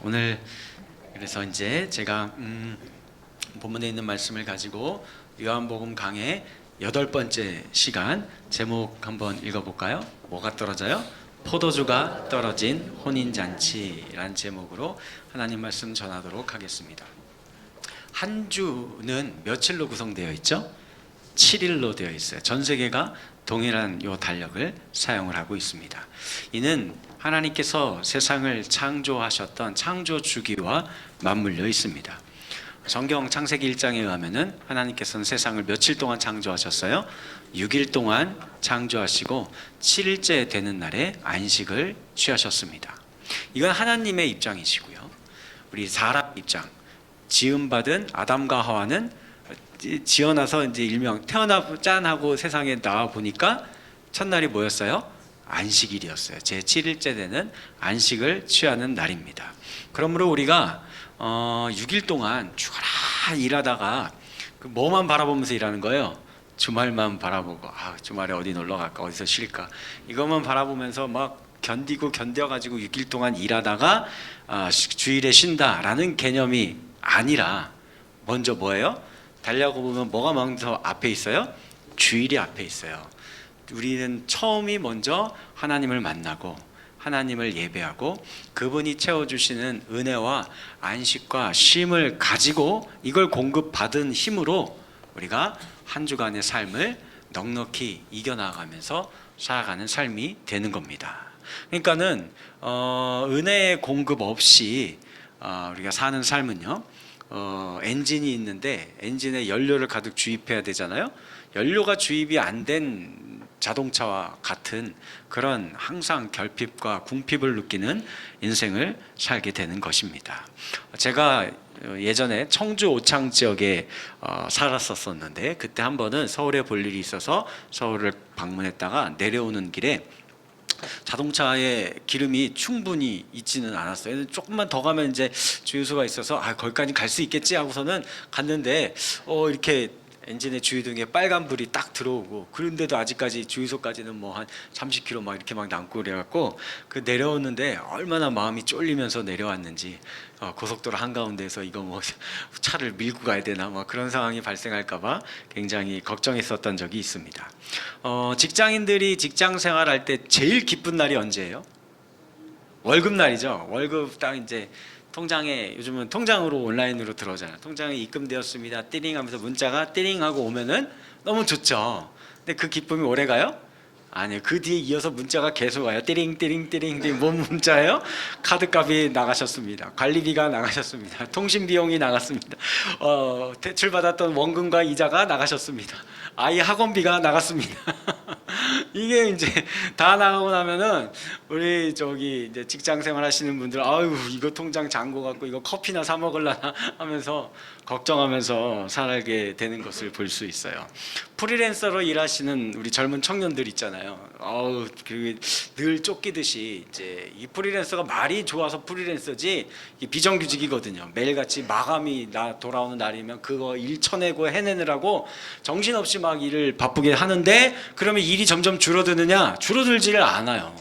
오늘 그래서 이제 제가 본문에 있는 말씀을 가지고 요한복음 강의 8번째 시간 제목 한번 읽어볼까요? 뭐가 떨어져요? 포도주가 떨어진 혼인잔치라는 제목으로 하나님 말씀 전하도록 하겠습니다. 한 주는 며칠로 구성되어 있죠? 7일로 되어 있어요. 전 세계가 동일한 요 달력을 사용을 하고 있습니다. 이는 하나님께서 세상을 창조하셨던 창조 주기와 맞물려 있습니다. 성경 창세기 1장에 의하면은 하나님께서는 세상을 며칠 동안 창조하셨어요? 6일 동안 창조하시고 7일째 되는 날에 안식을 취하셨습니다. 이건 하나님의 입장이시고요. 우리 사람 입장, 지음받은 아담과 하와는 지어나서 이제 일명 태어나 짠 하고 세상에 나와 보니까 첫날이 뭐였어요? 안식일이었어요. 제 7일째 되는 안식을 취하는 날입니다. 그러므로 우리가 6일 동안 죽어라 일하다가 뭐만 바라보면서 일하는 거예요? 주말만 바라보고 주말에 어디 놀러 갈까, 어디서 쉴까, 이것만 바라보면서 막 견뎌가지고 6일 동안 일하다가 주일에 쉰다라는 개념이 아니라 먼저 뭐예요? 달려고 보면 뭐가 먼저 앞에 있어요? 주일이 앞에 있어요. 우리는 처음이 먼저 하나님을 만나고 하나님을 예배하고 그분이 채워주시는 은혜와 안식과 쉼을 가지고 이걸 공급받은 힘으로 우리가 한 주간의 삶을 넉넉히 이겨나가면서 살아가는 삶이 되는 겁니다. 그러니까는 은혜의 공급 없이 우리가 사는 삶은요, 엔진이 있는데 엔진에 연료를 가득 주입해야 되잖아요. 연료가 주입이 안 된 자동차와 같은 그런 항상 결핍과 궁핍을 느끼는 인생을 살게 되는 것입니다. 제가 예전에 청주 오창 지역에 살았었는데 그때 한 번은 서울에 볼 일이 있어서 서울을 방문했다가 내려오는 길에 자동차에 기름이 충분히 있지는 않았어요. 조금만 더 가면 이제 주유소가 있어서 거기까지 갈 수 있겠지 하고서는 갔는데 이렇게 엔진의 주유등에 빨간 불이 딱 들어오고, 그런데도 아직까지 주유소까지는 뭐 한 30km 막 이렇게 막 남고 그래갖고 내려오는데 얼마나 마음이 쫄리면서 내려왔는지, 고속도로 한가운데서 이거 뭐 차를 밀고 가야 되나 뭐 그런 상황이 발생할까봐 굉장히 걱정했었던 적이 있습니다. 직장인들이 직장 생활할 때 제일 기쁜 날이 언제예요? 월급날이죠. 월급 딱 이제 통장에, 요즘은 통장으로 온라인으로 들어오잖아요. 통장에 입금되었습니다. 띠링 하면서 문자가 띠링 하고 오면은 너무 좋죠. 근데 그 기쁨이 오래 가요? 아니요. 그 뒤에 이어서 문자가 계속 와요. 띠링 띠링 띠링 띠링. 뭔 문자예요? 카드값이 나가셨습니다. 관리비가 나가셨습니다. 통신 비용이 나갔습니다. 대출받았던 원금과 이자가 나가셨습니다. 아이 학원비가 나갔습니다. 이게 이제 다 나가고 나면은 우리 이제 직장 생활 하시는 분들, 이거 통장 잔고 갖고 이거 커피나 사 먹을라나 하면서 걱정하면서 살게 되는 것을 볼 수 있어요. 프리랜서로 일하시는 우리 젊은 청년들 있잖아요. 늘 쫓기듯이 이제 이 프리랜서가 말이 좋아서 프리랜서지 비정규직이거든요. 매일같이 마감이 돌아오는 날이면 그거 일 쳐내고 해내느라고 정신없이 막 일을 바쁘게 하는데, 그러면 일이 점점 줄어드느냐? 줄어들지를 않아요.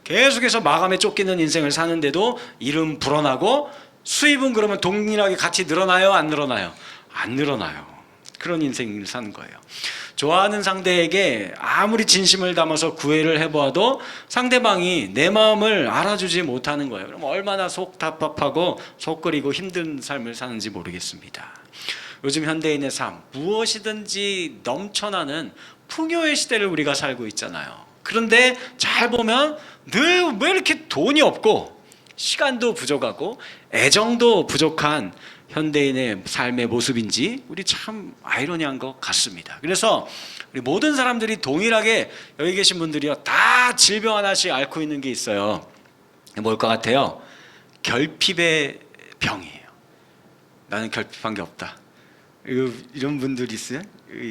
계속해서 마감에 쫓기는 인생을 사는데도 일은 불어나고, 수입은 그러면 동일하게 같이 늘어나요? 안 늘어나요? 안 늘어나요. 그런 인생을 사는 거예요. 좋아하는 상대에게 아무리 진심을 담아서 구애를 해보아도 상대방이 내 마음을 알아주지 못하는 거예요. 그럼 얼마나 속 답답하고 속 끓이고 힘든 삶을 사는지 모르겠습니다. 요즘 현대인의 삶, 무엇이든지 넘쳐나는 풍요의 시대를 우리가 살고 있잖아요. 그런데 잘 보면 늘 왜 이렇게 돈이 없고 시간도 부족하고 애정도 부족한 현대인의 삶의 모습인지 우리 참 아이러니한 것 같습니다. 그래서 우리 모든 사람들이 동일하게, 여기 계신 분들이요, 다 질병 하나씩 앓고 있는 게 있어요. 뭘 것 같아요? 결핍의 병이에요. 나는 결핍한 게 없다. 이런 분들이 있어요?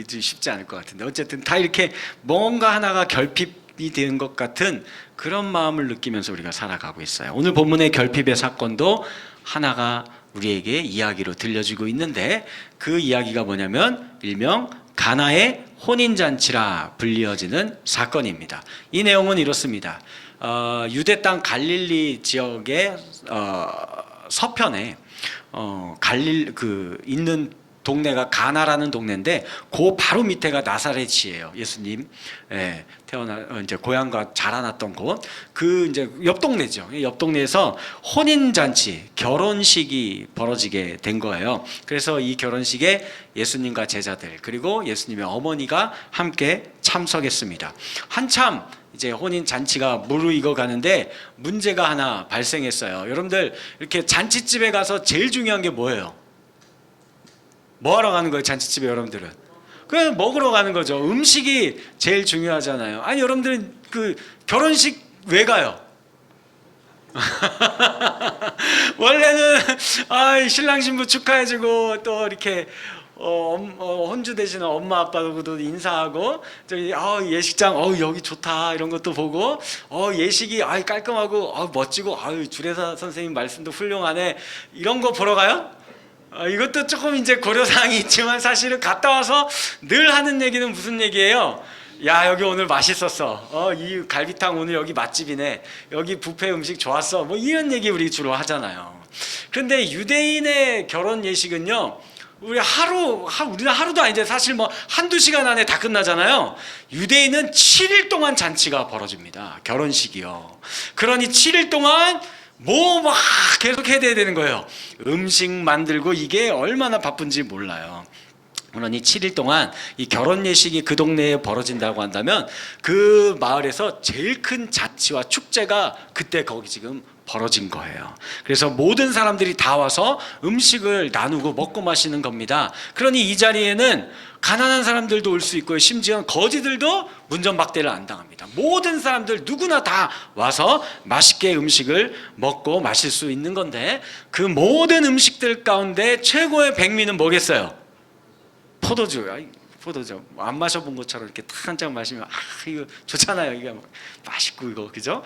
쉽지 않을 것 같은데, 어쨌든 다 이렇게 뭔가 하나가 결핍이 되는 것 같은 그런 마음을 느끼면서 우리가 살아가고 있어요. 오늘 본문의 결핍의 사건도 하나가 우리에게 이야기로 들려주고 있는데, 그 이야기가 뭐냐면 일명 가나의 혼인잔치라 불리어지는 사건입니다. 이 내용은 이렇습니다. 유대 땅 갈릴리 지역에 서편에 갈릴 그 있는 동네가 가나라는 동네인데 그 바로 밑에가 나사렛이에요. 예수님 태어나 이제 고향과 자라났던 곳. 그 이제 옆 동네죠. 옆 동네에서 혼인 잔치, 결혼식이 벌어지게 된 거예요. 그래서 이 결혼식에 예수님과 제자들 그리고 예수님의 어머니가 함께 참석했습니다. 한참 이제 혼인 잔치가 무르익어 가는데 문제가 하나 발생했어요. 여러분들 이렇게 잔치집에 가서 제일 중요한 게 뭐예요? 뭐 하러 가는 거예요, 잔치집에 여러분들은? 그냥 먹으러 가는 거죠. 음식이 제일 중요하잖아요. 아니, 여러분들은 그 결혼식 왜 가요? 원래는 신랑 신부 축하해주고 또 이렇게 혼주 되시는 엄마 아빠도 인사하고 저기 예식장 여기 좋다 이런 것도 보고 예식이 깔끔하고 멋지고 주례사 선생님 말씀도 훌륭하네 이런 거 보러 가요? 이것도 조금 이제 고려사항이 있지만 사실은 갔다 와서 늘 하는 얘기는 무슨 얘기예요? 야, 여기 오늘 맛있었어. 이 갈비탕 오늘 여기 맛집이네. 여기 뷔페 음식 좋았어. 뭐 이런 얘기 우리 주로 하잖아요. 그런데 유대인의 결혼 예식은요, 우리는 하루도 아닌데 사실 뭐 한두 시간 안에 다 끝나잖아요. 유대인은 7일 동안 잔치가 벌어집니다. 결혼식이요. 그러니 7일 동안 막 계속 해야 되는 거예요. 음식 만들고 이게 얼마나 바쁜지 몰라요. 그러니 7일 동안 이 결혼 예식이 그 동네에 벌어진다고 한다면 그 마을에서 제일 큰 잔치와 축제가 그때 거기 지금 벌어진 거예요. 그래서 모든 사람들이 다 와서 음식을 나누고 먹고 마시는 겁니다. 그러니 이 자리에는 가난한 사람들도 올 수 있고요. 심지어 거지들도 문전박대를 안 당합니다. 모든 사람들 누구나 다 와서 맛있게 음식을 먹고 마실 수 있는 건데 그 모든 음식들 가운데 최고의 백미는 뭐겠어요? 포도주. 포도주 안 마셔본 것처럼 이렇게 탁 한 잔 마시면 이거 좋잖아요. 이게 맛있고 이거 그죠?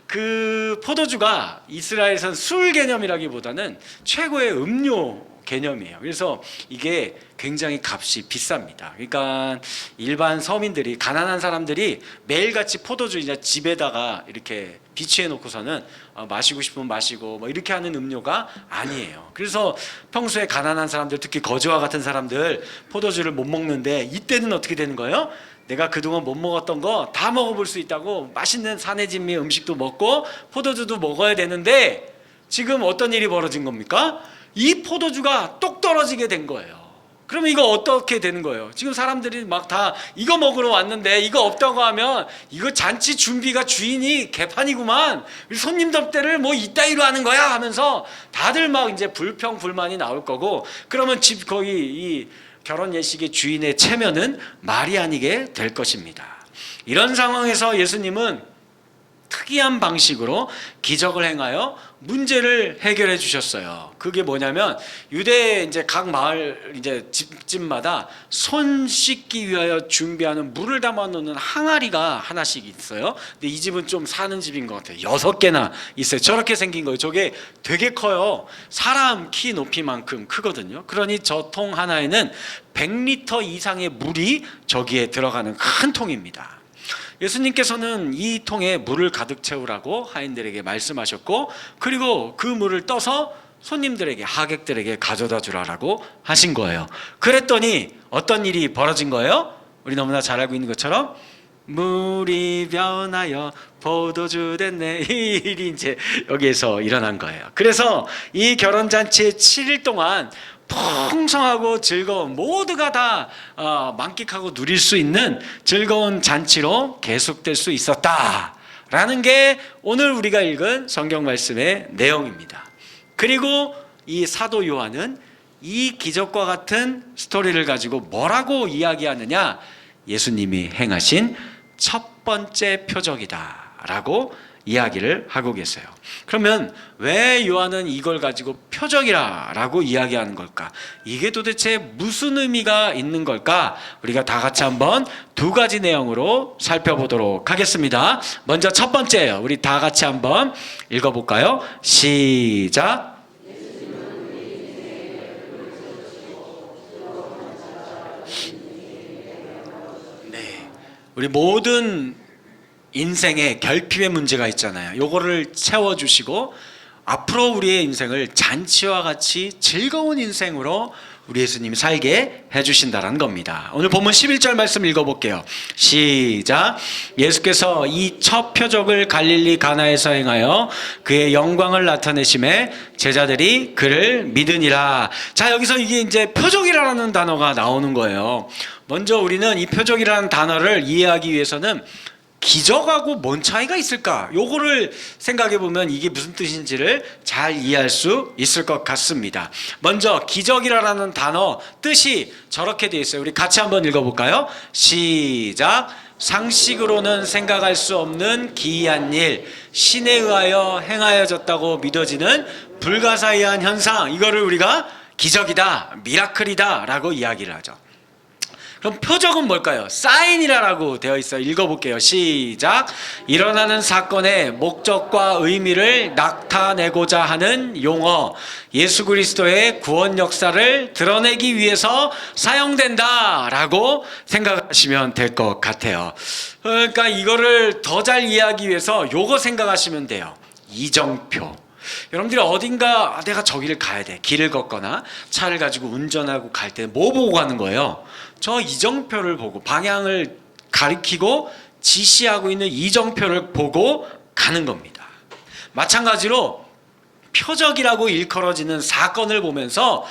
그 포도주가 이스라엘에서는 술 개념이라기보다는 최고의 음료 개념이에요. 그래서 이게 굉장히 값이 비쌉니다. 그러니까 일반 서민들이 가난한 사람들이 매일같이 포도주 이제 집에다가 이렇게 비치해 놓고서는 마시고 싶으면 마시고 뭐 이렇게 하는 음료가 아니에요. 그래서 평소에 가난한 사람들 특히 거지와 같은 사람들 포도주를 못 먹는데 이때는 어떻게 되는 거예요? 내가 그동안 못 먹었던 거 다 먹어볼 수 있다고 맛있는 사내진미 음식도 먹고 포도주도 먹어야 되는데 지금 어떤 일이 벌어진 겁니까? 이 포도주가 똑 떨어지게 된 거예요. 그러면 이거 어떻게 되는 거예요? 지금 사람들이 막 다 이거 먹으러 왔는데 이거 없다고 하면 이거 잔치 준비가 주인이 개판이구만. 손님들 때를 뭐 이따위로 하는 거야 하면서 다들 막 이제 불평 불만이 나올 거고 그러면 집 거기 이 결혼 예식의 주인의 체면은 말이 아니게 될 것입니다. 이런 상황에서 예수님은 특이한 방식으로 기적을 행하여 문제를 해결해 주셨어요. 그게 뭐냐면 유대 이제 각 마을 이제 집마다 손 씻기 위하여 준비하는 물을 담아 놓는 항아리가 하나씩 있어요. 근데 이 집은 좀 사는 집인 것 같아요. 6개나 있어요. 저렇게 생긴 거예요. 저게 되게 커요. 사람 키 높이만큼 크거든요. 그러니 저 통 하나에는 100리터 이상의 물이 저기에 들어가는 큰 통입니다. 예수님께서는 이 통에 물을 가득 채우라고 하인들에게 말씀하셨고 그리고 그 물을 떠서 손님들에게 하객들에게 가져다 주라고 하신 거예요. 그랬더니 어떤 일이 벌어진 거예요? 우리 너무나 잘 알고 있는 것처럼 물이 변하여 포도주 됐네 이 일이 이제 여기에서 일어난 거예요. 그래서 이 결혼잔치의 7일 동안 풍성하고 즐거운 모두가 다 만끽하고 누릴 수 있는 즐거운 잔치로 계속될 수 있었다라는 게 오늘 우리가 읽은 성경 말씀의 내용입니다. 그리고 이 사도 요한은 이 기적과 같은 스토리를 가지고 뭐라고 이야기하느냐? 예수님이 행하신 첫 번째 표적이다라고 이야기를 하고 계세요. 그러면 왜 요한은 이걸 가지고 표적이라고 이야기하는 걸까? 이게 도대체 무슨 의미가 있는 걸까? 우리가 다 같이 한번 두 가지 내용으로 살펴보도록 하겠습니다. 먼저 첫 번째예요. 우리 다 같이 한번 읽어볼까요? 시작. 네, 우리 모든 인생에 결핍의 문제가 있잖아요. 요거를 채워주시고 앞으로 우리의 인생을 잔치와 같이 즐거운 인생으로 우리 예수님이 살게 해주신다는 겁니다. 오늘 본문 11절 말씀 읽어볼게요. 시작. 예수께서 이 첫 표적을 갈릴리 가나에서 행하여 그의 영광을 나타내심에 제자들이 그를 믿으니라. 자, 여기서 이게 이제 표적이라는 단어가 나오는 거예요. 먼저 우리는 이 표적이라는 단어를 이해하기 위해서는 기적하고 뭔 차이가 있을까? 요거를 생각해 보면 이게 무슨 뜻인지를 잘 이해할 수 있을 것 같습니다. 먼저 기적이라는 단어 뜻이 저렇게 되어 있어요. 우리 같이 한번 읽어볼까요? 시작. 상식으로는 생각할 수 없는 기이한 일, 신에 의하여 행하여졌다고 믿어지는 불가사의한 현상, 이거를 우리가 기적이다, 미라클이다 라고 이야기를 하죠. 그럼 표적은 뭘까요? 사인이라고 되어 있어요. 읽어볼게요. 시작. 일어나는 사건의 목적과 의미를 나타내고자 하는 용어, 예수 그리스도의 구원 역사를 드러내기 위해서 사용된다 라고 생각하시면 될 것 같아요. 그러니까 이거를 더 잘 이해하기 위해서 요거 생각하시면 돼요. 이정표. 여러분들이 어딘가 내가 저기를 가야 돼, 길을 걷거나 차를 가지고 운전하고 갈 때 뭐 보고 가는 거예요? 저 이정표를 보고, 방향을 가리키고 지시하고 있는 이정표를 보고 가는 겁니다. 마찬가지로 표적이라고 일컬어지는 사건을 보면서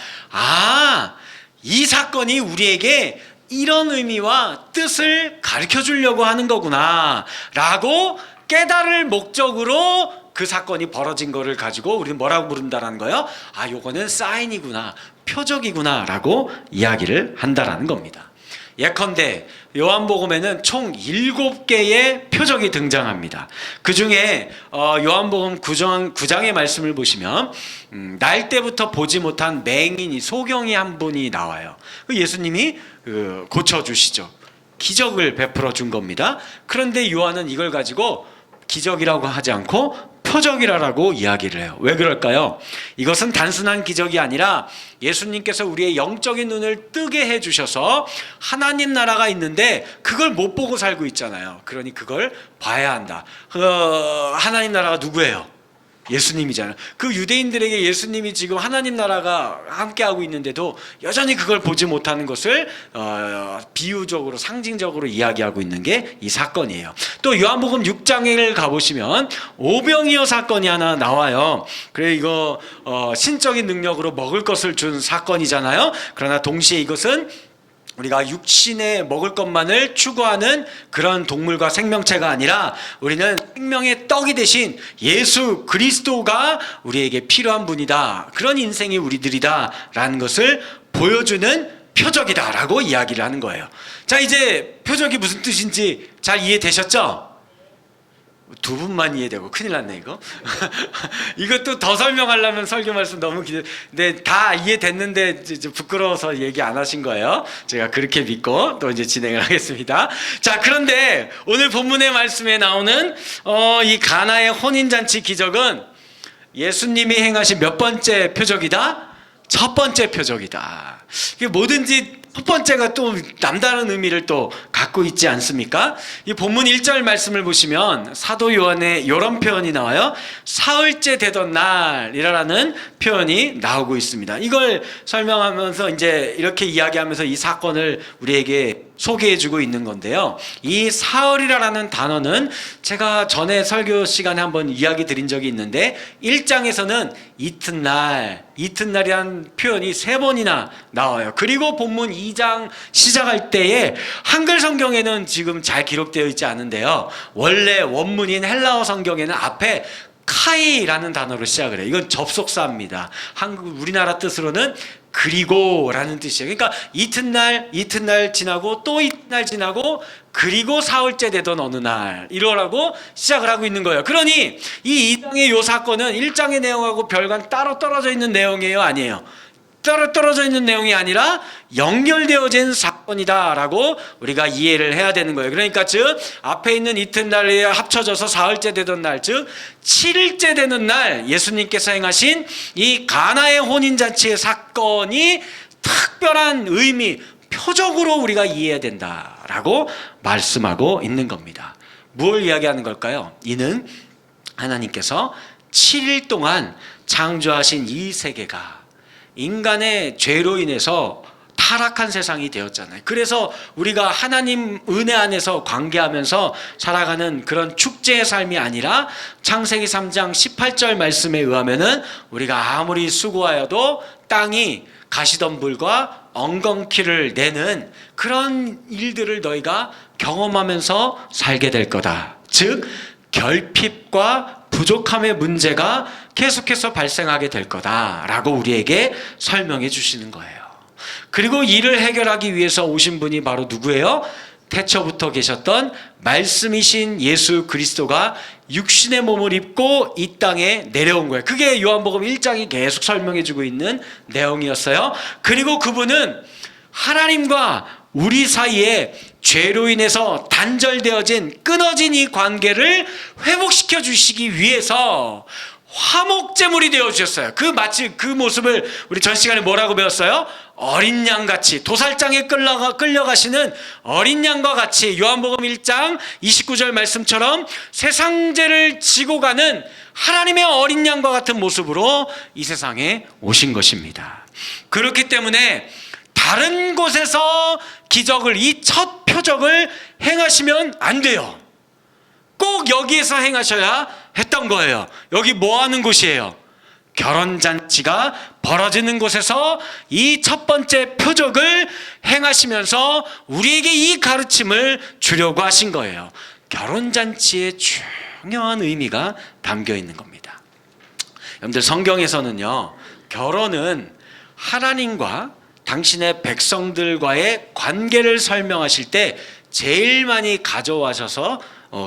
이 사건이 우리에게 이런 의미와 뜻을 가르쳐 주려고 하는 거구나 라고 깨달을 목적으로 그 사건이 벌어진 거를 가지고 우리는 뭐라고 부른다라는 거예요? 요거는 사인이구나, 표적이구나 라고 이야기를 한다라는 겁니다. 예컨대 요한복음에는 총 7개의 표적이 등장합니다. 그 중에 요한복음 9장의 말씀을 보시면 날 때부터 보지 못한 맹인이, 소경이 한 분이 나와요. 예수님이 고쳐주시죠. 기적을 베풀어 준 겁니다. 그런데 요한은 이걸 가지고 기적이라고 하지 않고 표적이라고 이야기를 해요. 왜 그럴까요? 이것은 단순한 기적이 아니라 예수님께서 우리의 영적인 눈을 뜨게 해주셔서 하나님 나라가 있는데 그걸 못 보고 살고 있잖아요. 그러니 그걸 봐야 한다. 하나님 나라가 누구예요? 예수님이잖아요. 그 유대인들에게 예수님이 지금 하나님 나라가 함께하고 있는데도 여전히 그걸 보지 못하는 것을 비유적으로, 상징적으로 이야기하고 있는 게 이 사건이에요. 또 요한복음 6장을 가보시면 오병이어 사건이 하나 나와요. 그래, 이거 신적인 능력으로 먹을 것을 준 사건이잖아요. 그러나 동시에 이것은 우리가 육신에 먹을 것만을 추구하는 그런 동물과 생명체가 아니라 우리는 생명의 떡이 되신 예수 그리스도가 우리에게 필요한 분이다, 그런 인생이 우리들이다 라는 것을 보여주는 표적이다 라고 이야기를 하는 거예요. 자, 이제 표적이 무슨 뜻인지 잘 이해되셨죠? 두 분만 이해되고 큰일 났네 이거. 이것도 더 설명하려면 설교 말씀 너무 근데 다 이해됐는데 이제 부끄러워서 얘기 안 하신 거예요. 제가 그렇게 믿고 또 이제 진행을 하겠습니다. 자, 그런데 오늘 본문의 말씀에 나오는 이 가나의 혼인잔치 기적은 예수님이 행하신 몇 번째 표적이다? 첫 번째 표적이다. 이게 뭐든지 첫 번째가 또 남다른 의미를 또 갖고 있지 않습니까? 이 본문 1절 말씀을 보시면 사도 요한의 이런 표현이 나와요. 사흘째 되던 날이라는 표현이 나오고 있습니다. 이걸 설명하면서 이제 이렇게 이야기하면서 이 사건을 우리에게 소개해주고 있는 건데요. 이 사흘이라는 단어는 제가 전에 설교 시간에 한번 이야기 드린 적이 있는데 1장에서는 이튿날이라는 표현이 3번이나 나와요. 그리고 본문 2장 시작할 때에 한글 성경에는 지금 잘 기록되어 있지 않은데요. 원래 원문인 헬라어 성경에는 앞에 카이라는 단어로 시작을 해요. 이건 접속사입니다. 우리나라 뜻으로는 그리고라는 뜻이에요. 그러니까 이튿날 지나고 또 이튿날 지나고 그리고 사흘째 되던 어느 날 이러라고 시작을 하고 있는 거예요. 그러니 이 2장의 이 사건은 1장의 내용하고 별간 따로 떨어져 있는 내용이에요? 아니에요? 떨어져 있는 내용이 아니라 연결되어진 사건이다라고 우리가 이해를 해야 되는 거예요. 그러니까 즉 앞에 있는 이튿날에 합쳐져서 사흘째 되던 날, 즉 7일째 되는 날 예수님께서 행하신 이 가나의 혼인잔치의 사건이 특별한 의미, 표적으로 우리가 이해해야 된다라고 말씀하고 있는 겁니다. 뭘 이야기하는 걸까요? 이는 하나님께서 7일 동안 창조하신 이 세계가 인간의 죄로 인해서 타락한 세상이 되었잖아요. 그래서 우리가 하나님 은혜 안에서 관계하면서 살아가는 그런 축제의 삶이 아니라 창세기 3장 18절 말씀에 의하면은 우리가 아무리 수고하여도 땅이 가시덤불과 엉겅퀴를 내는 그런 일들을 너희가 경험하면서 살게 될 거다. 즉 결핍과 부족함의 문제가 계속해서 발생하게 될 거다라고 우리에게 설명해 주시는 거예요. 그리고 이를 해결하기 위해서 오신 분이 바로 누구예요? 태초부터 계셨던 말씀이신 예수 그리스도가 육신의 몸을 입고 이 땅에 내려온 거예요. 그게 요한복음 1장이 계속 설명해 주고 있는 내용이었어요. 그리고 그분은 하나님과 우리 사이에 죄로 인해서 단절되어진 끊어진 이 관계를 회복시켜 주시기 위해서 화목제물이 되어 주셨어요. 마치 그 모습을 우리 전 시간에 뭐라고 배웠어요? 어린 양같이 도살장에 끌려가시는 어린 양과 같이 요한복음 1장 29절 말씀처럼 세상죄를 지고 가는 하나님의 어린 양과 같은 모습으로 이 세상에 오신 것입니다. 그렇기 때문에 다른 곳에서 기적을, 이 첫 표적을 행하시면 안 돼요. 꼭 여기에서 행하셔야 했던 거예요. 여기 뭐 하는 곳이에요? 결혼잔치가 벌어지는 곳에서 이 첫 번째 표적을 행하시면서 우리에게 이 가르침을 주려고 하신 거예요. 결혼잔치의 중요한 의미가 담겨 있는 겁니다. 여러분들, 성경에서는요, 결혼은 하나님과 당신의 백성들과의 관계를 설명하실 때 제일 많이 가져와셔서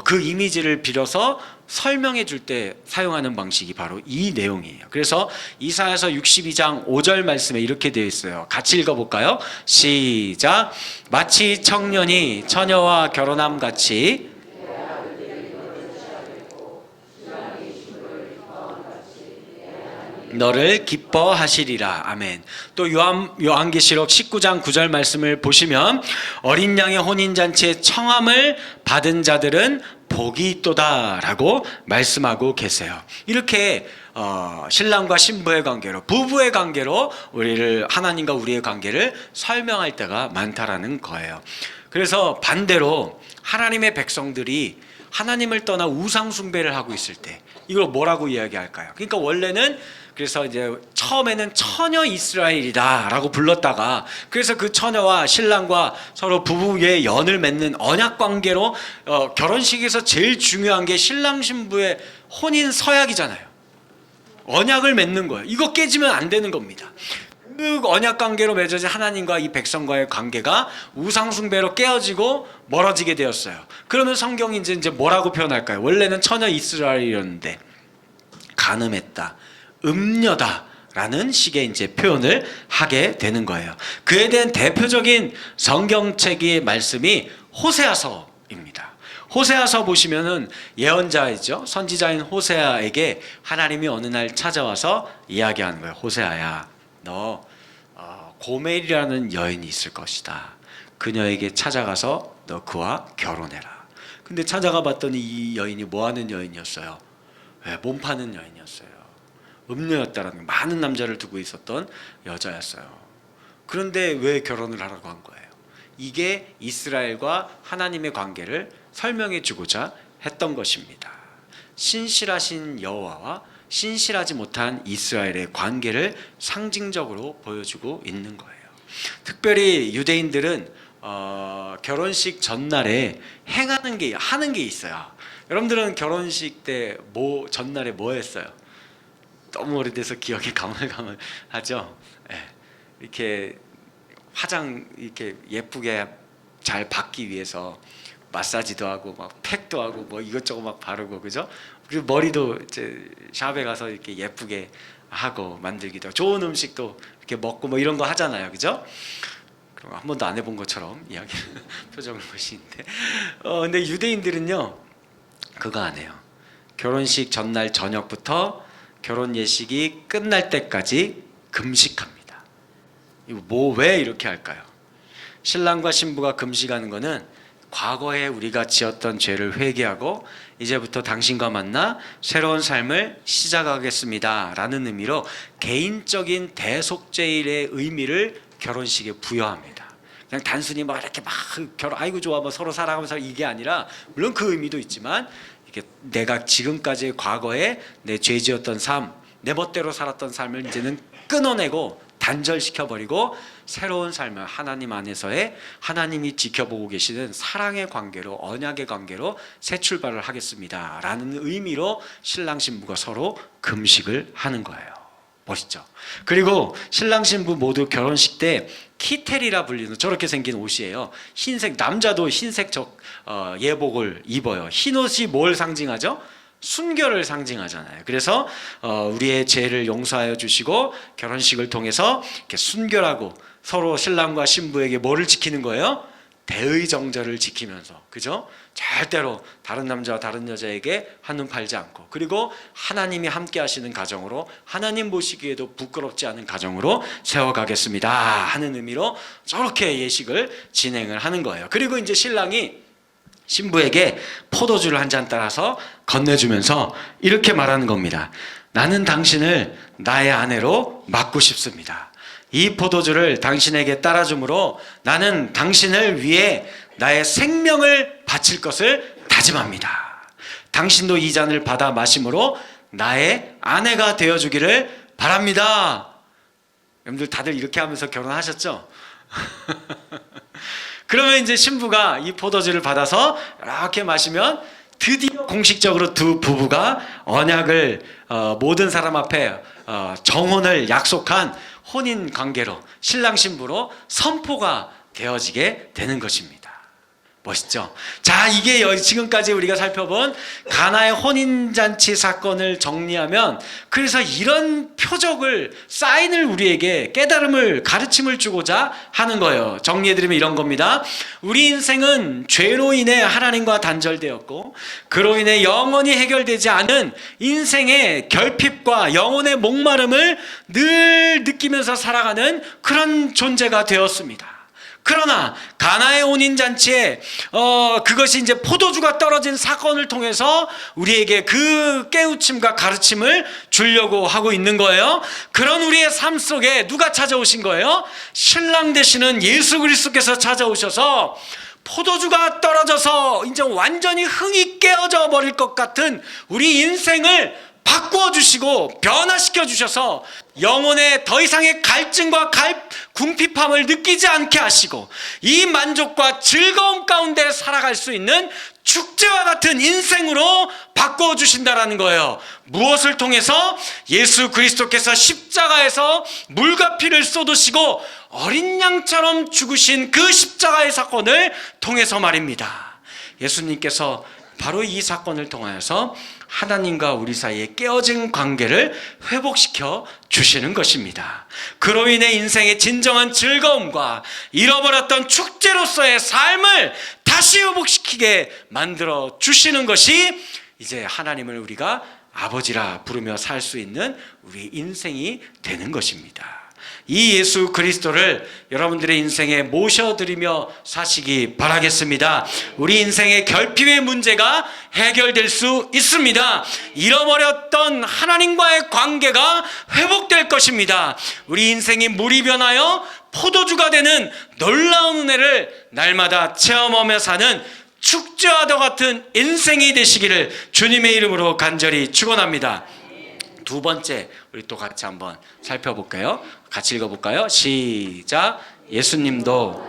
그 이미지를 빌어서 설명해 줄 때 사용하는 방식이 바로 이 내용이에요. 그래서 이사야서 62장 5절 말씀에 이렇게 되어 있어요. 같이 읽어볼까요? 시작. 마치 청년이 처녀와 결혼함 같이 너를 기뻐하시리라. 아멘. 또 요한계시록 19장 9절 말씀을 보시면 어린 양의 혼인잔치의 청함을 받은 자들은 복이 있도다 라고 말씀하고 계세요. 이렇게 신랑과 신부의 관계로, 부부의 관계로 우리를, 하나님과 우리의 관계를 설명할 때가 많다라는 거예요. 그래서 반대로 하나님의 백성들이 하나님을 떠나 우상 숭배를 하고 있을 때 이걸 뭐라고 이야기할까요? 그러니까 원래는, 그래서 이제 처음에는 처녀 이스라엘이다라고 불렀다가, 그래서 그 처녀와 신랑과 서로 부부의 연을 맺는 언약 관계로, 결혼식에서 제일 중요한 게 신랑 신부의 혼인 서약이잖아요. 언약을 맺는 거예요. 이거 깨지면 안 되는 겁니다. 그 언약 관계로 맺어진 하나님과 이 백성과의 관계가 우상 숭배로 깨어지고 멀어지게 되었어요. 그러면 성경이 이제 뭐라고 표현할까요? 원래는 처녀 이스라엘이었는데 간음했다, 음녀다 라는 식의 이제 표현을 하게 되는 거예요. 그에 대한 대표적인 성경책의 말씀이 호세아서입니다. 호세아서 보시면은 예언자이죠. 선지자인 호세아에게 하나님이 어느 날 찾아와서 이야기하는 거예요. 호세아야, 너 고멜이라는 여인이 있을 것이다. 그녀에게 찾아가서 너 그와 결혼해라. 근데 찾아가 봤더니 이 여인이 뭐 하는 여인이었어요? 몸 파는 여인이었어요. 음녀였다라는, 많은 남자를 두고 있었던 여자였어요. 그런데 왜 결혼을 하라고 한 거예요? 이게 이스라엘과 하나님의 관계를 설명해 주고자 했던 것입니다. 신실하신 여호와와 신실하지 못한 이스라엘의 관계를 상징적으로 보여주고 있는 거예요. 특별히 유대인들은 결혼식 전날에 하는 게 있어요. 여러분들은 결혼식 때 전날에 뭐 했어요? 너무 오래돼서 기억이 가물가물하죠. 이렇게 화장 이렇게 예쁘게 잘 받기 위해서 마사지도 하고 막 팩도 하고 뭐 이것저것 막 바르고, 그죠? 그리고 머리도 이제 샵에 가서 이렇게 예쁘게 하고 만들기도 하고, 좋은 음식도 이렇게 먹고 뭐 이런 거 하잖아요, 그죠? 그럼 한 번도 안 해본 것처럼 이야기 표정을 보시는데, 근데 유대인들은요 그거 안 해요. 결혼식 전날 저녁부터 결혼 예식이 끝날 때까지 금식합니다. 이거 왜 이렇게 할까요? 신랑과 신부가 금식하는 거는 과거에 우리가 지었던 죄를 회개하고 이제부터 당신과 만나 새로운 삶을 시작하겠습니다 라는 의미로 개인적인 대속죄일의 의미를 결혼식에 부여합니다. 그냥 단순히 막 이렇게 막 결혼 아이고 좋아 뭐 서로 사랑하면서 이게 아니라, 물론 그 의미도 있지만 이게 내가 지금까지 과거에 내 죄 지었던 삶, 내 멋대로 살았던 삶을 이제는 끊어내고 단절시켜버리고 새로운 삶을 하나님 안에서의, 하나님이 지켜보고 계시는 사랑의 관계로, 언약의 관계로 새 출발을 하겠습니다 라는 의미로 신랑 신부가 서로 금식을 하는 거예요. 멋있죠? 그리고 신랑 신부 모두 결혼식 때 키텔이라 불리는 저렇게 생긴 옷이에요. 흰색, 남자도 흰색 예복을 입어요. 흰 옷이 뭘 상징하죠? 순결을 상징하잖아요. 그래서 우리의 죄를 용서하여 주시고 결혼식을 통해서 이렇게 순결하고 서로 신랑과 신부에게 뭐를 지키는 거예요? 대의 정절을 지키면서, 그죠? 절대로 다른 남자와 다른 여자에게 한눈 팔지 않고, 그리고 하나님이 함께 하시는 가정으로, 하나님 보시기에도 부끄럽지 않은 가정으로 세워가겠습니다 하는 의미로 저렇게 예식을 진행을 하는 거예요. 그리고 이제 신랑이 신부에게 포도주를 한 잔 따라서 건네주면서 이렇게 말하는 겁니다. 나는 당신을 나의 아내로 맡고 싶습니다. 이 포도주를 당신에게 따라줌으로 나는 당신을 위해 나의 생명을 바칠 것을 다짐합니다. 당신도 이 잔을 받아 마심으로 나의 아내가 되어주기를 바랍니다. 여러분들 다들 이렇게 하면서 결혼하셨죠? 그러면 이제 신부가 이 포도주를 받아서 이렇게 마시면 드디어 공식적으로 두 부부가 언약을 모든 사람 앞에 정혼을 약속한 혼인 관계로, 신랑 신부로 선포가 되어지게 되는 것입니다. 멋있죠? 자, 이게 지금까지 우리가 살펴본 가나의 혼인잔치 사건을 정리하면, 그래서 이런 표적을, 사인을 우리에게 깨달음을, 가르침을 주고자 하는 거예요. 정리해드리면 이런 겁니다. 우리 인생은 죄로 인해 하나님과 단절되었고, 그로 인해 영원히 해결되지 않은 인생의 결핍과 영혼의 목마름을 늘 느끼면서 살아가는 그런 존재가 되었습니다. 그러나 가나의 혼인잔치에 그것이 이제 포도주가 떨어진 사건을 통해서 우리에게 그 깨우침과 가르침을 주려고 하고 있는 거예요. 그런 우리의 삶 속에 누가 찾아오신 거예요? 신랑 되시는 예수 그리스도께서 찾아오셔서 포도주가 떨어져서 이제 완전히 흥이 깨어져 버릴 것 같은 우리 인생을 바꾸어 주시고 변화시켜 주셔서 영혼에 더 이상의 갈증과 궁핍함을 느끼지 않게 하시고 이 만족과 즐거움 가운데 살아갈 수 있는 축제와 같은 인생으로 바꾸어 주신다라는 거예요. 무엇을 통해서? 예수 그리스도께서 십자가에서 물과 피를 쏟으시고 어린 양처럼 죽으신 그 십자가의 사건을 통해서 말입니다. 예수님께서 바로 이 사건을 통하여서 하나님과 우리 사이에 깨어진 관계를 회복시켜 주시는 것입니다. 그로 인해 인생의 진정한 즐거움과 잃어버렸던 축제로서의 삶을 다시 회복시키게 만들어 주시는 것이 이제 하나님을 우리가 아버지라 부르며 살 수 있는 우리 인생이 되는 것입니다. 이 예수 그리스도를 여러분들의 인생에 모셔드리며 사시기 바라겠습니다. 우리 인생의 결핍의 문제가 해결될 수 있습니다. 잃어버렸던 하나님과의 관계가 회복될 것입니다. 우리 인생이 물이 변하여 포도주가 되는 놀라운 은혜를 날마다 체험하며 사는 축제와도 같은 인생이 되시기를 주님의 이름으로 간절히 축원합니다. 두 번째, 우리 또 같이 한번 살펴볼까요? 같이 읽어볼까요? 시작. 예수님도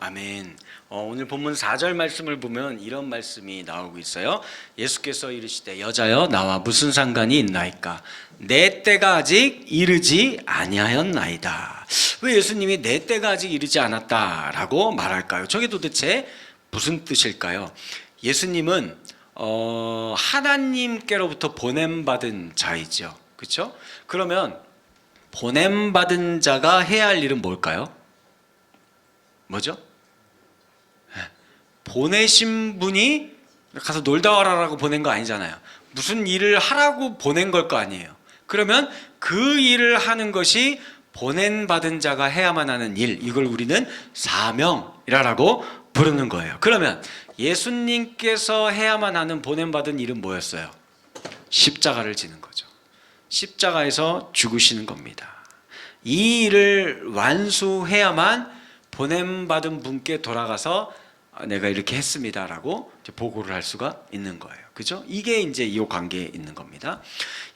아멘. 오늘 본문 4절 말씀을 보면 이런 말씀이 나오고 있어요. 예수께서 이르시되 여자여 나와 무슨 상관이 있나이까? 내 때가 아직 이르지 아니하였나이다. 왜 예수님이 내 때가 아직 이르지 않았다라고 말할까요? 저게 도대체 무슨 뜻일까요? 예수님은 하나님께로부터 보냄받은 자이죠. 그렇죠? 그러면 보냄받은 자가 해야 할 일은 뭘까요? 뭐죠? 보내신 분이 가서 놀다 와라라고 보낸 거 아니잖아요. 무슨 일을 하라고 보낸 걸 거 아니에요. 그러면 그 일을 하는 것이 보낸받은 자가 해야만 하는 일, 이걸 우리는 사명이라고 부르는 거예요. 그러면 예수님께서 해야만 하는 보냄받은 일은 뭐였어요? 십자가를 지는 거죠. 십자가에서 죽으시는 겁니다. 이 일을 완수해야만 보냄받은 분께 돌아가서 내가 이렇게 했습니다라고 보고를 할 수가 있는 거예요. 그죠? 이게 이제 이 관계에 있는 겁니다.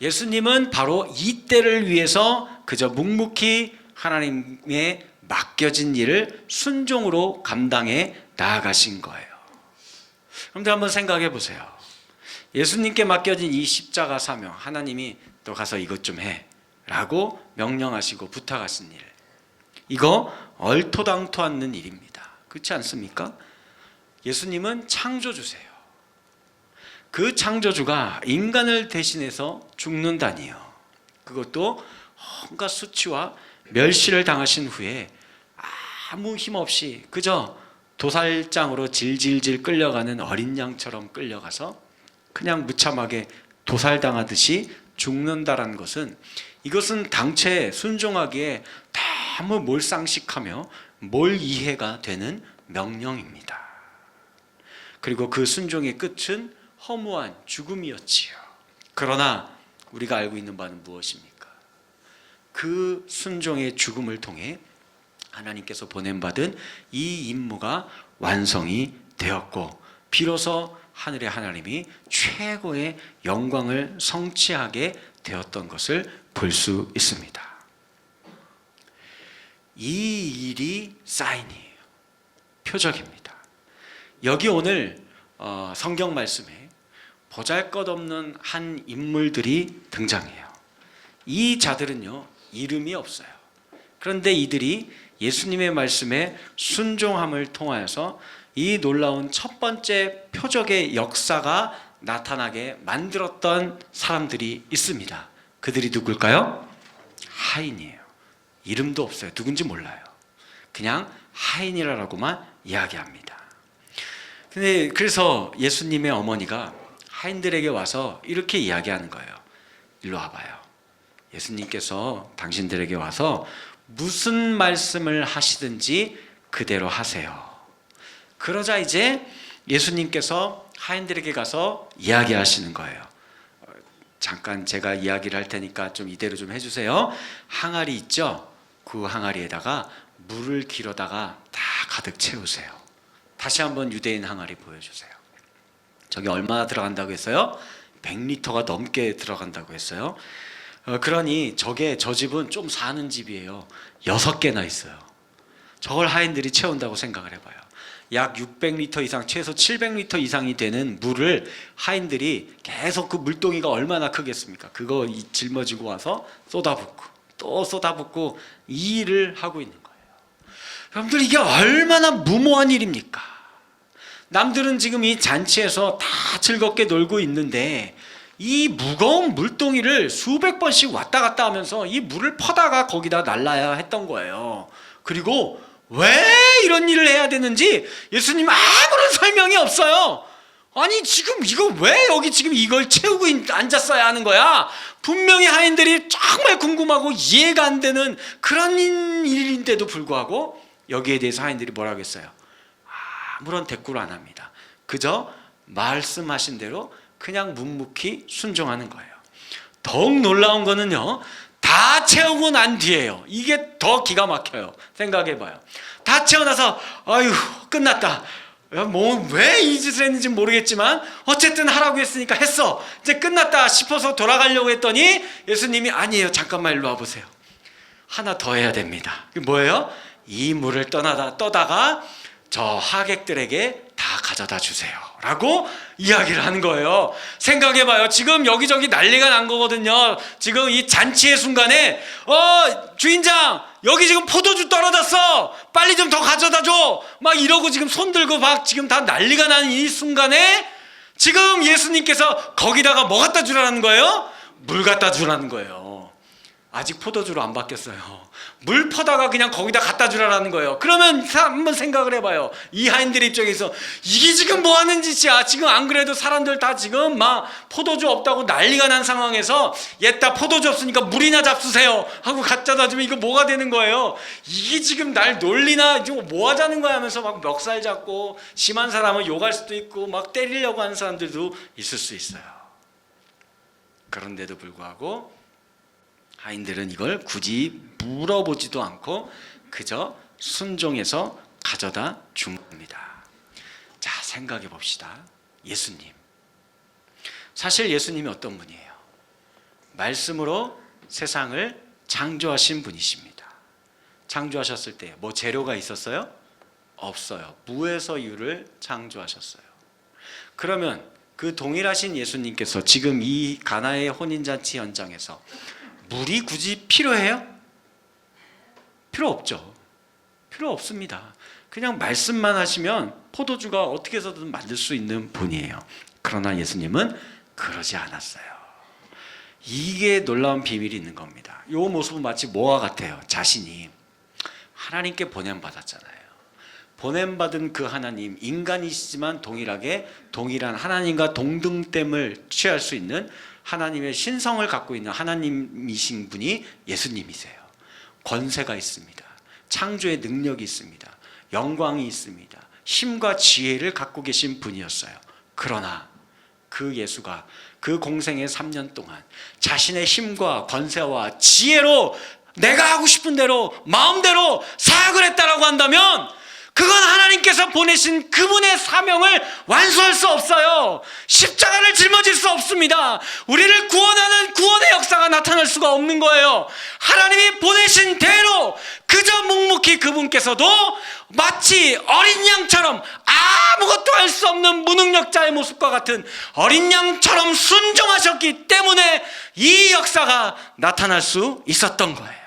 예수님은 바로 이 때를 위해서 그저 묵묵히 하나님의 맡겨진 일을 순종으로 감당해 나아가신 거예요. 그런데 한번 생각해 보세요. 예수님께 맡겨진 이 십자가 사명, 하나님이 또 가서 이것 좀 해 라고 명령하시고 부탁하신 일, 이거 얼토당토 않는 일입니다. 그렇지 않습니까? 예수님은 창조주세요. 그 창조주가 인간을 대신해서 죽는다니요. 그것도 온갖 수치와 멸시를 당하신 후에 아무 힘 없이 그저 도살장으로 질질질 끌려가는 어린 양처럼 끌려가서 그냥 무참하게 도살당하듯이 죽는다라는 것은, 이것은 당최 순종하기에 너무 몰상식하며 몰 이해가 되는 명령입니다. 그리고 그 순종의 끝은 허무한 죽음이었지요. 그러나 우리가 알고 있는 바는 무엇입니까? 그 순종의 죽음을 통해 하나님께서 보냄받은 이 임무가 완성이 되었고, 비로소 하늘의 하나님이 최고의 영광을 성취하게 되었던 것을 볼 수 있습니다. 이 일이 사인이에요. 표적입니다. 여기 오늘 성경 말씀에 보잘것없는 한 인물들이 등장해요. 이 자들은요, 이름이 없어요. 그런데 이들이 예수님의 말씀에 순종함을 통하여서 이 놀라운 첫 번째 표적의 역사가 나타나게 만들었던 사람들이 있습니다. 그들이 누굴까요? 하인이에요. 이름도 없어요. 누군지 몰라요. 그냥 하인이라고만 이야기합니다. 근데 그래서 예수님의 어머니가 하인들에게 와서 이렇게 이야기하는 거예요. 일로 와봐요. 예수님께서 당신들에게 와서 무슨 말씀을 하시든지 그대로 하세요. 그러자 이제 예수님께서 하인들에게 가서 이야기하시는 거예요. 잠깐 제가 이야기를 할 테니까 좀 이대로 좀 해주세요. 항아리 있죠? 그 항아리에다가 물을 길어다가 다 가득 채우세요. 다시 한번 유대인 항아리 보여주세요. 저기 얼마나 들어간다고 했어요? 100리터가 넘게 들어간다고 했어요. 그러니 저 집은 좀 사는 집이에요. 6개나 있어요. 저걸 하인들이 채운다고 생각을 해봐요. 약 600리터 이상, 최소 700리터 이상이 되는 물을 하인들이 계속, 그 물동이가 얼마나 크겠습니까? 그거 짊어지고 와서 쏟아붓고 또 쏟아붓고 이 일을 하고 있는 거예요. 여러분들, 이게 얼마나 무모한 일입니까? 남들은 지금 이 잔치에서 다 즐겁게 놀고 있는데 이 무거운 물동이를 수백 번씩 왔다 갔다 하면서 이 물을 퍼다가 거기다 날라야 했던 거예요. 그리고 왜 이런 일을 해야 되는지 예수님 아무런 설명이 없어요. 아니, 지금 이거 왜 여기 지금 이걸 채우고 앉았어야 하는 거야? 분명히 하인들이 정말 궁금하고 이해가 안 되는 그런 일인데도 불구하고 여기에 대해서 하인들이 뭐라고 했어요? 아무런 대꾸를 안 합니다. 그저 말씀하신 대로 그냥 묵묵히 순종하는 거예요. 더욱 놀라운 거는요, 다 채우고 난 뒤에요. 이게 더 기가 막혀요. 생각해봐요. 다 채워놔서 아유 끝났다. 뭐 왜 이 짓을 했는지 모르겠지만 어쨌든 하라고 했으니까 했어. 이제 끝났다 싶어서 돌아가려고 했더니 예수님이 아니에요. 잠깐만 일로 와보세요. 하나 더 해야 됩니다. 그게 뭐예요? 이 물을 떠다가 저 하객들에게 다 가져다 주세요 라고 이야기를 하는 거예요. 생각해봐요. 지금 여기저기 난리가 난 거거든요. 지금 이 잔치의 순간에 주인장 여기 지금 포도주 떨어졌어, 빨리 좀 더 가져다 줘, 막 이러고 지금 손들고 막 지금 다 난리가 나는 이 순간에 지금 예수님께서 거기다가 뭐 갖다 주라는 거예요? 물 갖다 주라는 거예요. 아직 포도주로 안 바뀌었어요. 물 퍼다가 그냥 거기다 갖다 주라는 거예요. 그러면 한번 생각을 해봐요. 이 하인들 입장에서 이게 지금 뭐 하는 짓이야. 지금 안 그래도 사람들 다 지금 막 포도주 없다고 난리가 난 상황에서 얘따 포도주 없으니까 물이나 잡수세요 하고 갖다 주면 이거 뭐가 되는 거예요. 이게 지금 날 놀리나 지금 뭐 하자는 거야 하면서 막 멱살 잡고, 심한 사람은 욕할 수도 있고 막 때리려고 하는 사람들도 있을 수 있어요. 그런데도 불구하고 하인들은 이걸 굳이 물어보지도 않고 그저 순종해서 가져다 준 겁니다. 자, 생각해 봅시다. 예수님. 사실 예수님이 어떤 분이에요? 말씀으로 세상을 창조하신 분이십니다. 창조하셨을 때 뭐 재료가 있었어요? 없어요. 무에서 유를 창조하셨어요. 그러면 그 동일하신 예수님께서 지금 이 가나의 혼인잔치 현장에서 물이 굳이 필요해요? 필요 없죠. 필요 없습니다. 그냥 말씀만 하시면 포도주가 어떻게 해서든 만들 수 있는 분이에요. 그러나 예수님은 그러지 않았어요. 이게 놀라운 비밀이 있는 겁니다. 이 모습은 마치 뭐와 같아요? 자신이 하나님께 보냄받았잖아요. 보냄받은 그 하나님, 인간이시지만 동일한 하나님과 동등됨을 취할 수 있는 하나님의 신성을 갖고 있는 하나님이신 분이 예수님이세요. 권세가 있습니다. 창조의 능력이 있습니다. 영광이 있습니다. 힘과 지혜를 갖고 계신 분이었어요. 그러나 그 예수가 그 공생의 3년 동안 자신의 힘과 권세와 지혜로 내가 하고 싶은 대로 마음대로 사역을 했다라고 한다면 그건 하나님께서 보내신 그분의 사명을 완수할 수 없어요. 십자가를 짊어질 수 없습니다. 우리를 구원하는 구원의 역사가 나타날 수가 없는 거예요. 하나님이 보내신 대로 그저 묵묵히 그분께서도 마치 어린 양처럼 아무것도 할 수 없는 무능력자의 모습과 같은 어린 양처럼 순종하셨기 때문에 이 역사가 나타날 수 있었던 거예요.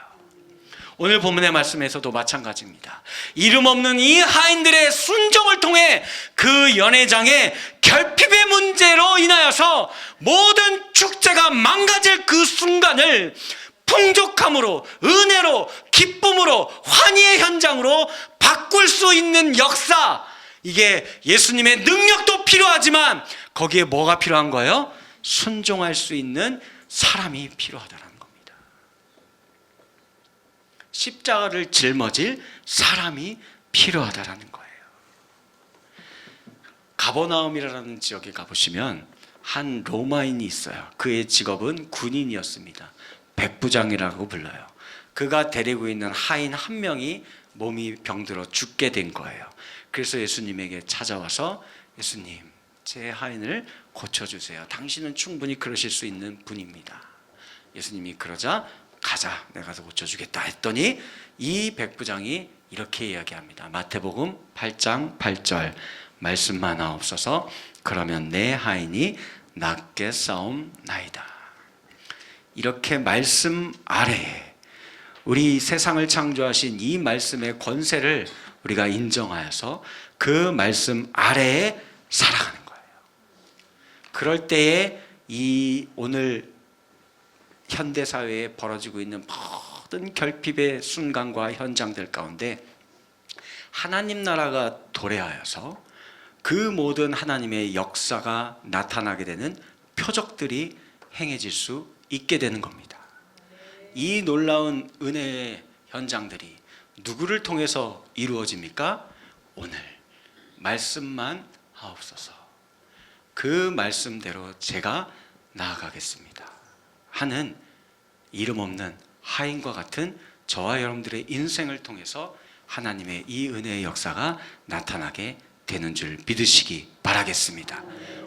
오늘 본문의 말씀에서도 마찬가지입니다. 이름 없는 이 하인들의 순종을 통해 그 연회장의 결핍의 문제로 인하여서 모든 축제가 망가질 그 순간을 풍족함으로, 은혜로, 기쁨으로, 환희의 현장으로 바꿀 수 있는 역사, 이게 예수님의 능력도 필요하지만 거기에 뭐가 필요한 거예요? 순종할 수 있는 사람이 필요하다는 겁니다. 십자가를 짊어질 사람이 필요하다라는 거예요. 가버나움이라는 지역에 가보시면 한 로마인이 있어요. 그의 직업은 군인이었습니다. 백부장이라고 불러요. 그가 데리고 있는 하인 한 명이 몸이 병들어 죽게 된 거예요. 그래서 예수님에게 찾아와서 예수님, 제 하인을 고쳐주세요. 당신은 충분히 그러실 수 있는 분입니다. 예수님이 그러자 가자, 내가 가서 고쳐주겠다 했더니 이 백부장이 이렇게 이야기합니다. 마태복음 8장 8절 말씀만 하옵소서. 그러면 내 하인이 낫게 싸움나이다. 이렇게 말씀 아래에 우리 세상을 창조하신 이 말씀의 권세를 우리가 인정하여서 그 말씀 아래에 살아가는 거예요. 그럴 때에 이 오늘 현대사회에 벌어지고 있는 모든 결핍의 순간과 현장들 가운데 하나님 나라가 도래하여서 그 모든 하나님의 역사가 나타나게 되는 표적들이 행해질 수 있게 되는 겁니다. 이 놀라운 은혜의 현장들이 누구를 통해서 이루어집니까? 오늘 말씀만 하옵소서. 그 말씀대로 제가 나아가겠습니다 하는 이름 없는 하인과 같은 저와 여러분들의 인생을 통해서 하나님의 이 은혜의 역사가 나타나게 되는 줄 믿으시기 바라겠습니다.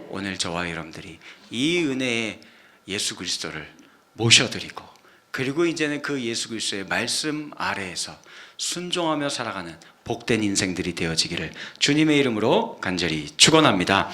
오늘 저와 여러분들이 이 은혜의 예수 그리스도를 모셔드리고 그리고 이제는 그 예수 그리스도의 말씀 아래에서 순종하며 살아가는 복된 인생들이 되어지기를 주님의 이름으로 간절히 축원합니다.